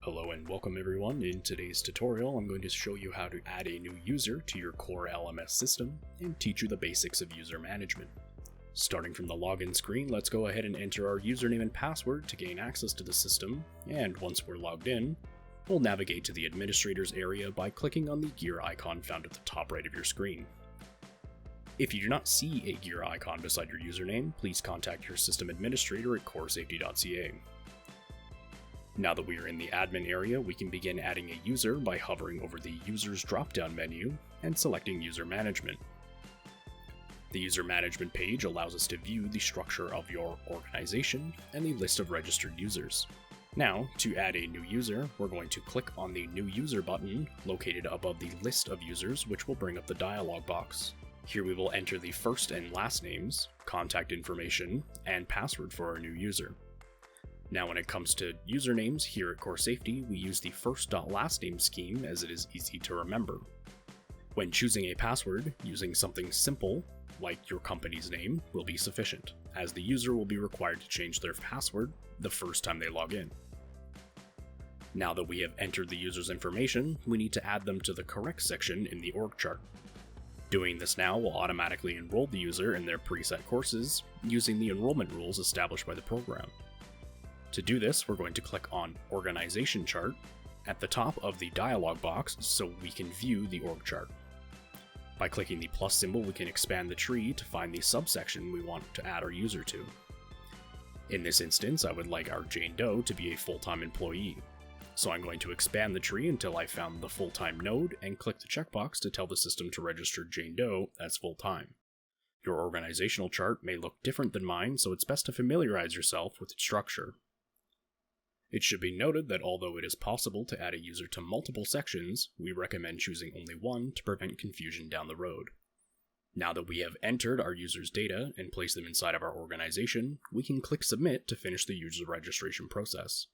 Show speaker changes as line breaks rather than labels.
Hello and welcome everyone. In today's tutorial, I'm going to show you how to add a new user to your CORLMS system and teach you the basics of user management. Starting from the login screen, let's go ahead and enter our username and password to gain access to the system, and once we're logged in, we'll navigate to the administrators area by clicking on the gear icon found at the top right of your screen. If you do not see a gear icon beside your username, please contact your system administrator at coresafety.ca. Now that we are in the admin area, we can begin adding a user by hovering over the Users drop-down menu and selecting User Management. The User Management page allows us to view the structure of your organization and the list of registered users. Now, to add a new user, we're going to click on the New User button located above the list of users, which will bring up the dialog box. Here we will enter the first and last names, contact information, and password for our new user. Now when it comes to usernames here at CoreSafety, we use the first.lastname scheme as it is easy to remember. When choosing a password, using something simple, like your company's name, will be sufficient, as the user will be required to change their password the first time they log in. Now that we have entered the user's information, we need to add them to the correct section in the org chart. Doing this now will automatically enroll the user in their preset courses, using the enrollment rules established by the program. To do this, we're going to click on Organization Chart at the top of the dialog box so we can view the org chart. By clicking the plus symbol, we can expand the tree to find the subsection we want to add our user to. In this instance, I would like our Jane Doe to be a full-time employee. So I'm going to expand the tree until I found the full-time node and click the checkbox to tell the system to register Jane Doe as full-time. Your organizational chart may look different than mine, so it's best to familiarize yourself with its structure. It should be noted that although it is possible to add a user to multiple sections, we recommend choosing only one to prevent confusion down the road. Now that we have entered our user's data and placed them inside of our organization, we can click Submit to finish the user registration process.